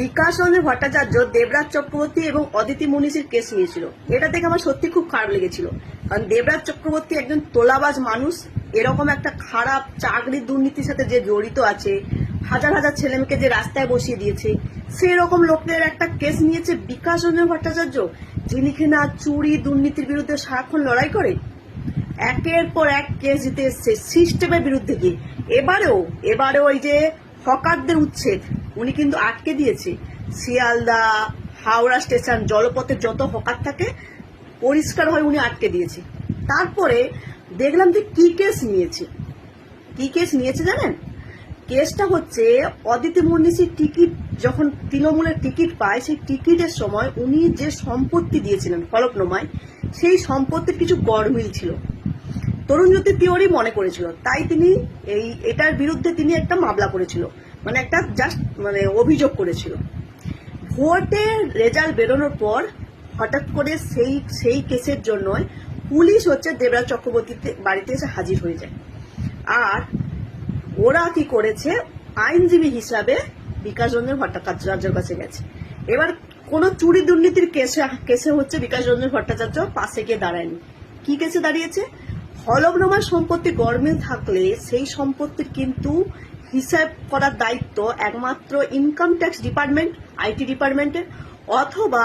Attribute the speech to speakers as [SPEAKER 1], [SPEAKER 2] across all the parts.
[SPEAKER 1] বিকাশ রঞ্জন ভট্টাচার্য দেবরাজ চক্রবর্তী এবং অদিতি মনীষীর কেস নিয়েছিল। এটা দেখে আমার সত্যি খুব খারাপ লেগেছিল, কারণ দেবরাজ চক্রবর্তী একজন তোলাবাজ মানুষ। এরকম একটা খারাপ চাকরির দুর্নীতির সাথে যে জড়িত আছে, হাজার হাজার ছেলেমেয়েকে যে রাস্তায় বসিয়ে দিয়েছে, সেরকম লোকের একটা কেস নিয়েছে বিকাশ রঞ্জন ভট্টাচার্য, যিনি কিনা চুরি দুর্নীতির বিরুদ্ধে সারাক্ষণ লড়াই করে। একের পর এক কেস জিতে এসছে সিস্টেমের বিরুদ্ধে গিয়ে। এবারেও ওই যে হকারদের উচ্ছেদ উনি কিন্তু আটকে দিয়েছে। শিয়ালদা, হাওড়া স্টেশন, জলপথে যত হকার থাকে পরিষ্কার হয় উনি আটকে দিয়েছে। তারপরে দেখলাম যে কি কেস নিয়েছে জানেন? কেসটা হচ্ছে অদিতি মনীষীর টিকিট যখন তৃণমূলের টিকিট পায়, সেই টিকিটের সময় উনি যে সম্পত্তি দিয়েছিলেন ফলকনামায়, সেই সম্পত্তির কিছু গড়মিল ছিল। তরুণজ্যোতি তিওয়ারি মনে করেছিল, তাই তিনি এটার বিরুদ্ধে তিনি একটা মামলা করেছিল, মানে একটা অভিযোগ করেছিল। ভোটের রেজাল্ট বেরোনোর পর হঠাৎ করে সেই কেসের জন্য পুলিশ হচ্ছে দেবরাজ চক্রবর্তীতে বাড়িতে এসে হাজির হয়ে যায়। আর ওরা কি করেছে, আইনজীবী হিসাবে বিকাশ রঞ্জন ভট্টাচার্যের কাছে গেছে। এবার কোন চুরি দুর্নীতির কেসে হচ্ছে বিকাশ রঞ্জন ভট্টাচার্য পাশে গিয়ে দাঁড়ায়নি। কি কেসে দাঁড়িয়েছে? হলফনামার সম্পত্তি গড়মিল থাকলে সেই সম্পত্তির কিন্তু হিসাব করার দায়িত্ব একমাত্র ইনকাম ট্যাক্স ডিপার্টমেন্ট, আইটি ডিপার্টমেন্টের অথবা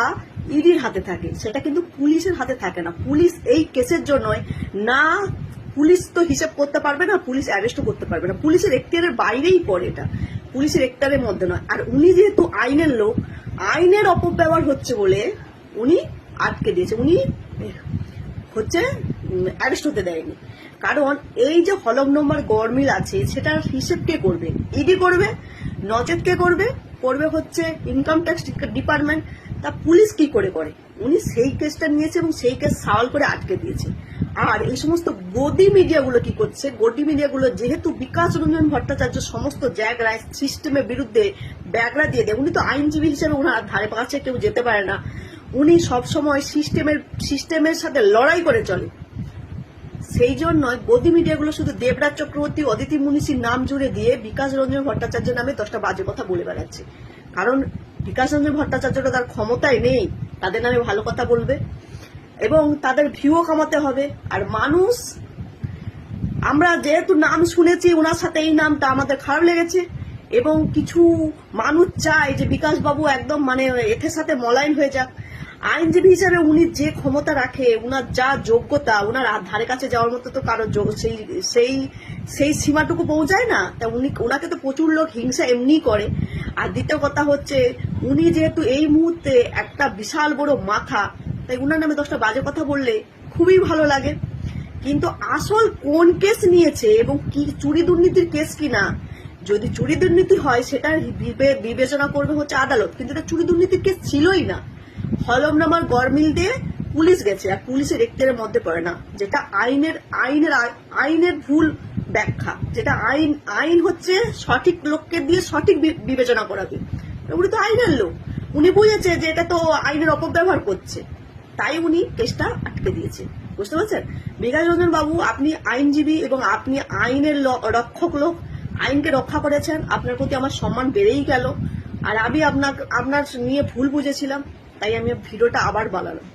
[SPEAKER 1] ইডির হাতে থাকে, সেটা কিন্তু পুলিশের হাতে থাকে না। পুলিশ এই কেসের জন্যই না, পুলিশ তো হিসাব করতে পারবে না, পুলিশ অ্যারেস্টও করতে পারবে না, পুলিশের এখতিয়ারের বাইরেই পড়ে, এটা পুলিশের এখতিয়ারের মধ্যে নয়। আর উনি যেহেতু আইনের লোক, আইনের অপব্যবহার হচ্ছে বলে উনি আটকে দিয়েছে, উনি হচ্ছে অ্যারেস্ট হতে দেয়নি। কারণ এই যে হলফনামার গড়মিল আছে সেটার হিসেব কে করবে? ইডি করবে। নজর কে করবে? হচ্ছে ইনকাম ট্যাক্স ডিপার্টমেন্ট। তা পুলিশ কি করে? উনি সেই কেসটা নিয়েছে এবং সেই কেস সওয়াল করে আটকে দিয়েছে। আর এই সমস্ত গদি মিডিয়াগুলো কি করছে? গদি মিডিয়াগুলো যেহেতু বিকাশ রঞ্জন ভট্টাচার্য সমস্ত জায়গায় সিস্টেমের বিরুদ্ধে ব্যাগরা দিয়ে দেয়, উনি তো আইনজীবী হিসেবে ওনার ধারে কাছে কেউ যেতে পারে না, উনি সবসময় সিস্টেমের সাথে লড়াই করে চলে। সেই জন্যই গদি মিডিয়াগুলো শুধু দেবরাজ চক্রবর্তী, অদিতি মনীষীর নাম জুড়ে দিয়ে বিকাশ রঞ্জন ভট্টাচার্য নামে 10টা বাজে কথা বলে বেড়াচ্ছে। কারণ বিকাশ রঞ্জন ভট্টাচার্যটা তার ক্ষমতায় নেই তাদের নামে ভালো কথা বলবে, এবং তাদের ভিউও কামাতে হবে। আর মানুষ, আমরা যেহেতু নাম শুনেছি ওনার সাথে, এই নামটা আমাদের খারাপ লেগেছে, এবং কিছু মানুষ চায় যে বিকাশ বাবু একদম এর সাথে মলাইন হয়ে যাক। আইনজীবী হিসাবে উনি যে ক্ষমতা রাখে, উনার যা যোগ্যতা, উনার ধারে কাছে যাওয়ার মতো তো কারো সেই সীমাটুকু পৌঁছায় না। তা ওনাকে তো প্রচুর লোক হিংসা এমনি করে। আর দ্বিতীয় কথা হচ্ছে, উনি যেহেতু এই মুহূর্তে একটা বিশাল বড় মাথা, তাই উনার নামে 10টা বাজে কথা বললে খুবই ভালো লাগে। কিন্তু আসল কোন কেস নিয়েছে এবং কি চুরি দুর্নীতির কেস কিনা, যদি চুরি দুর্নীতি হয় সেটা বিবেচনা করবে হচ্ছে আদালত, কিন্তু এটা চুরি দুর্নীতির কেস ছিলই না। হলফনামার গড়মিল দিয়ে পুলিশ গেছে, আর পুলিশের এখতিয়ারের মধ্যে পড়ে না, যেটা আইনের ভুল ব্যাখ্যা, যেটা আইন হচ্ছে সঠিক লোককে দিয়ে সঠিক বিবেচনা করাবে। উনি তো আইনের লোক, উনি বুঝেছে যে এটা তো আইনের অপব্যবহার করছে, তাই উনি কেসটা আটকে দিয়েছে। বুঝতে পারছেন? বিকাশ রঞ্জন বাবু, আপনি আইনজীবী এবং আপনি আইনের রক্ষক লোক, আইনকে রক্ষা করেছেন, আপনার প্রতি আমার সম্মান বেড়েই গেল। আর আমি আপনার নিয়ে ভুল বুঝেছিলাম, তাই আমি ভিডিওটা আবার বানালাম।